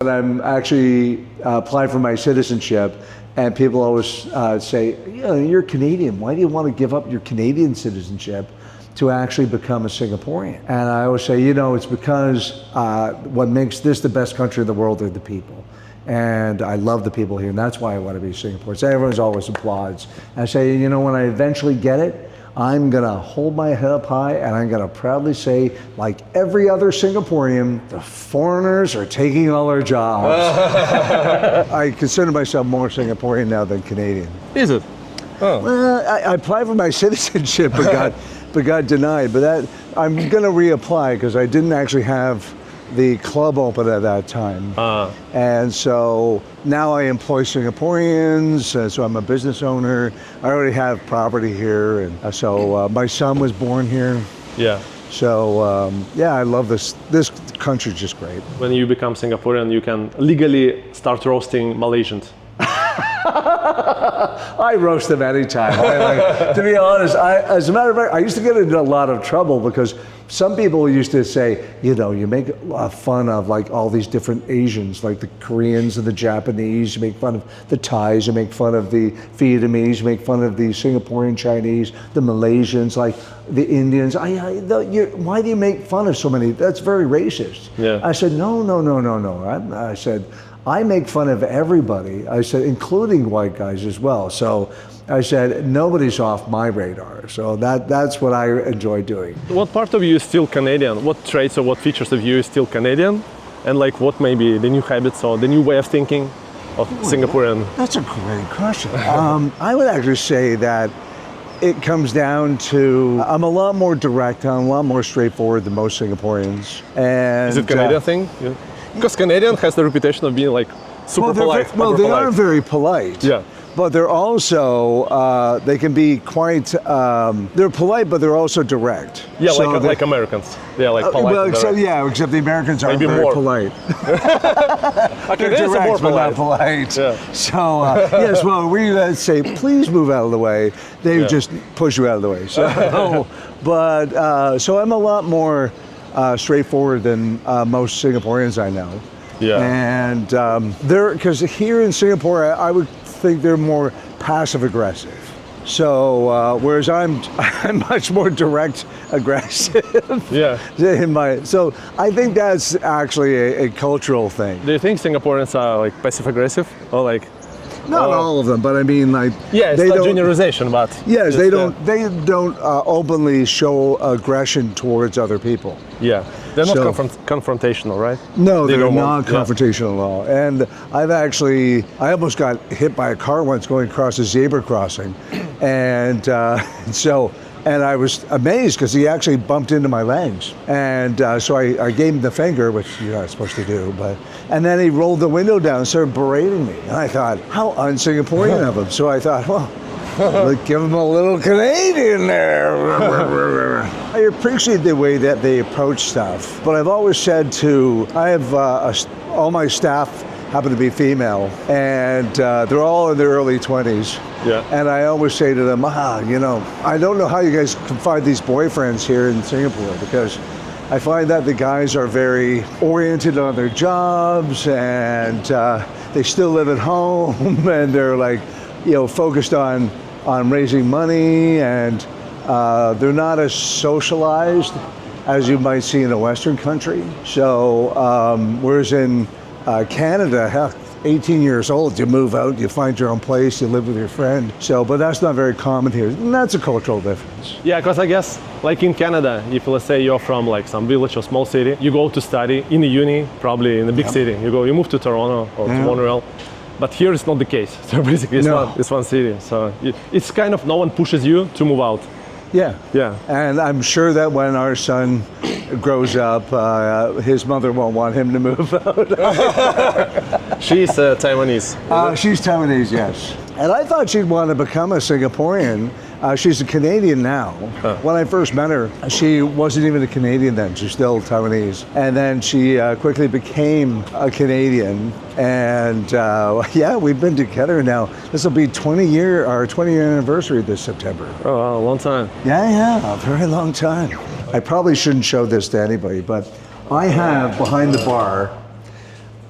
When I'm actually applying for my citizenship, and people always say, you're Canadian. Why do you want to give up your Canadian citizenship to actually become a Singaporean? And I always say, it's because what makes this the best country in the world are the people. And I love the people here, and that's why I want to be Singaporean. So everyone's always applauds. And I say, when I eventually get it, I'm gonna hold my head up high and I'm gonna proudly say, like every other Singaporean, the foreigners are taking all our jobs. I consider myself more Singaporean now than Canadian. Is it? Oh. Well, I applied for my citizenship but got denied. But that I'm gonna reapply because I didn't actually have the club open at that time. And so now I employ Singaporeans, so I'm a business owner. I already have property here, and so my son was born here. Yeah. So I love this. This country's just great. When you become Singaporean, you can legally start roasting Malaysians. I roast them anytime. To be honest, as a matter of fact, I used to get into a lot of trouble because some people used to say, you make fun of like all these different Asians, like the Koreans and the Japanese, you make fun of the Thais, you make fun of the Vietnamese, you make fun of the Singaporean Chinese, the Malaysians, like the Indians. Why do you make fun of so many? That's very racist. Yeah. I said, no. I said, I make fun of everybody. I said, including white guys as well. So I said, nobody's off my radar. So that's what I enjoy doing. What part of you is still Canadian? What traits or what features of you is still Canadian? And like what may be the new habits or the new way of thinking of Singaporean? That's a great question. I would actually say that it comes down to, I'm a lot more direct, I'm a lot more straightforward than most Singaporeans. And is it Canadian thing? Yeah. Because Canadian has the reputation of being like super polite. They are very polite. Yeah. But they're also, they can be quite, they're polite, but they're also direct. Yeah, so like Americans. They're like polite. Except the Americans aren't very polite. Okay, they're direct, more but not polite. Yeah. So, yes, well, we say, please move out of the way. They just push you out of the way. So, so I'm a lot more straightforward than most Singaporeans I know. Yeah. And because here in Singapore, I would think they're more passive aggressive. So whereas I'm much more direct aggressive. Yeah. So I think that's actually a cultural thing. Do you think Singaporeans are like passive aggressive or like? Not all of them, but I mean, like, yeah, it's not generalization, but yes, they don't openly show aggression towards other people. Yeah, they're not confrontational, right? No, they're not confrontational at all. And I almost got hit by a car once going across a zebra crossing, and and I was amazed because he actually bumped into my legs. And so I gave him the finger, which you're not supposed to do, and then he rolled the window down and started berating me. And I thought, how un-Singaporean of him. So I thought, well, let's give him a little Canadian there. I appreciate the way that they approach stuff. But I've always said I have all my staff happen to be female, and they're all in their early 20s. Yeah. And I always say to them, I don't know how you guys can find these boyfriends here in Singapore, because I find that the guys are very oriented on their jobs, and they still live at home, and they're like, focused on raising money, and they're not as socialized as you might see in a Western country. So whereas in Canada, 18 years old, you move out, you find your own place, you live with your friend. But that's not very common here. And that's a cultural difference. Yeah, because I guess, like in Canada, if let's say you're from like some village or small city, you go to study in a uni, probably in a big city. You move to Toronto or to Montreal. But here it's not the case. So basically it's one city. So it's kind of no one pushes you to move out. Yeah. Yeah. And I'm sure that when our son grows up, his mother won't want him to move out. She's Taiwanese. She's Taiwanese, yes. And I thought she'd want to become a Singaporean. She's a Canadian now. When I first met her, she wasn't even a Canadian then. She's still Taiwanese. And then she quickly became a Canadian. And we've been together now. This will be our 20-year anniversary this September. Oh, wow, a long time. Yeah, a very long time. I probably shouldn't show this to anybody, but I have behind the bar,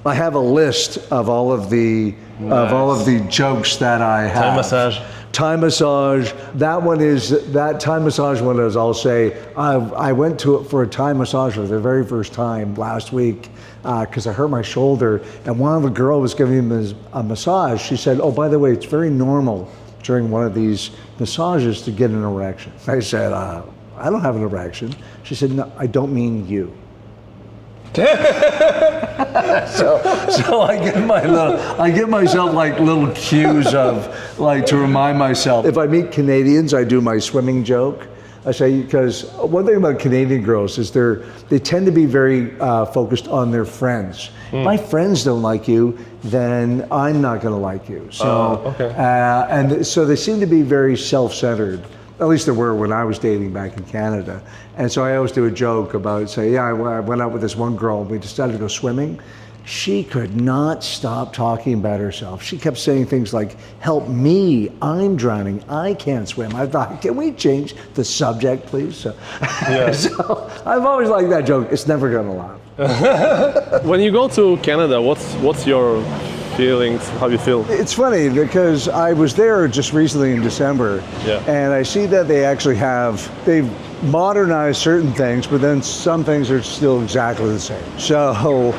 I have a I have a list of all of the jokes that I have. Thai massage. Thai massage. That Thai massage one is, I'll say, I went to it for a Thai massage for the very first time last week because I hurt my shoulder, and one of the girls was giving me a massage. She said, "Oh, by the way, it's very normal during one of these massages to get an erection." I said, "I don't have an erection." She said, "No, I don't mean you." So I give myself like little cues of like to remind myself. If I meet Canadians, I do my swimming joke. I say, because one thing about Canadian girls is they tend to be very focused on their friends. If my friends don't like you, then I'm not going to like you. So and so they seem to be very self-centered. At least there were when I was dating back in Canada. And so I always do a joke about, say, yeah, I went out with this one girl and we decided to go swimming. She could not stop talking about herself. She kept saying things like, "Help me, I'm drowning, I can't swim." I thought, can we change the subject, please? So, so I've always liked that joke. It's never gonna laugh. When you go to Canada, what's your feelings? How you feel? It's funny because I was there just recently in December, and I see that they've modernized certain things, but then some things are still exactly the same. So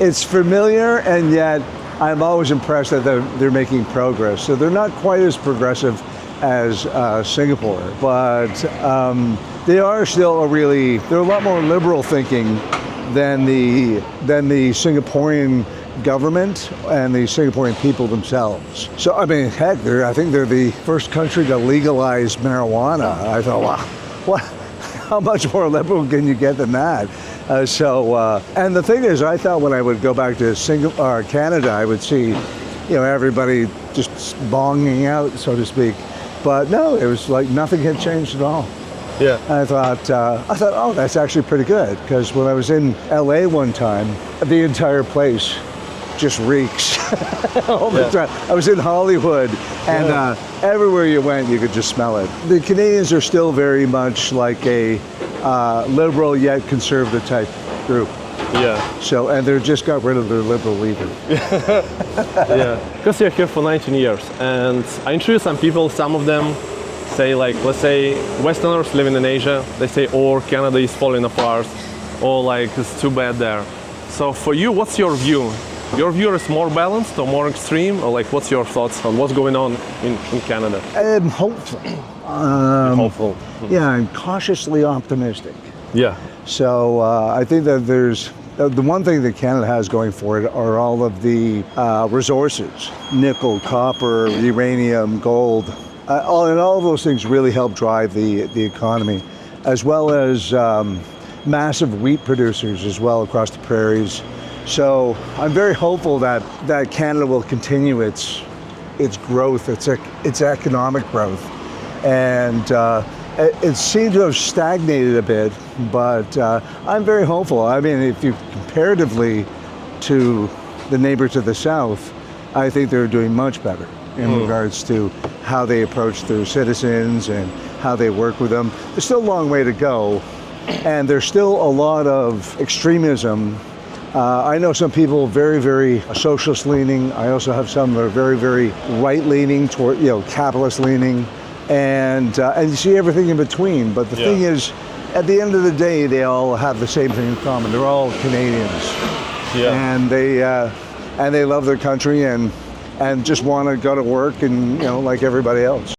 it's familiar, and yet I'm always impressed that they're making progress. So they're not quite as progressive as Singapore, but they are still they're a lot more liberal thinking than the Singaporean government and the Singaporean people themselves. So I mean, heck, I think they're the first country to legalize marijuana. I thought, wow, what? How much more liberal can you get than that? And the thing is, I thought when I would go back to Canada, I would see, everybody just bonging out, so to speak. But no, it was like nothing had changed at all. Yeah. And I thought, oh, that's actually pretty good, because when I was in LA one time, the entire place just reeks all the time. I was in Hollywood, and everywhere you went, you could just smell it. The Canadians are still very much like a liberal yet conservative type group. Yeah. So, and they just got rid of their liberal leader. Yeah. Because you're here for 19 years, and I introduce some people. Some of them say, like, let's say Westerners living in Asia, they say, "Oh, Canada is falling apart," or like, "It's too bad there." So for you, what's your view? Your view is more balanced or more extreme, or like, what's your thoughts on what's going on in Canada? I'm hopeful. Hopeful. Yeah, I'm cautiously optimistic. Yeah. So I think that there's the one thing that Canada has going for it are all of the resources: nickel, copper, uranium, gold. All of those things really help drive the economy, as well as massive wheat producers as well across the prairies. So I'm very hopeful that Canada will continue its growth, its economic growth, and it seemed to have stagnated a bit. But I'm very hopeful. I mean, if you comparatively to the neighbor to the south, I think they're doing much better in regards to how they approach their citizens and how they work with them. There's still a long way to go, and there's still a lot of extremism. I know some people very, very socialist leaning. I also have some that are very, very right leaning toward, capitalist leaning, and you see everything in between. But the thing is, at the end of the day, they all have the same thing in common. They're all Canadians, and they love their country and just want to go to work and like everybody else.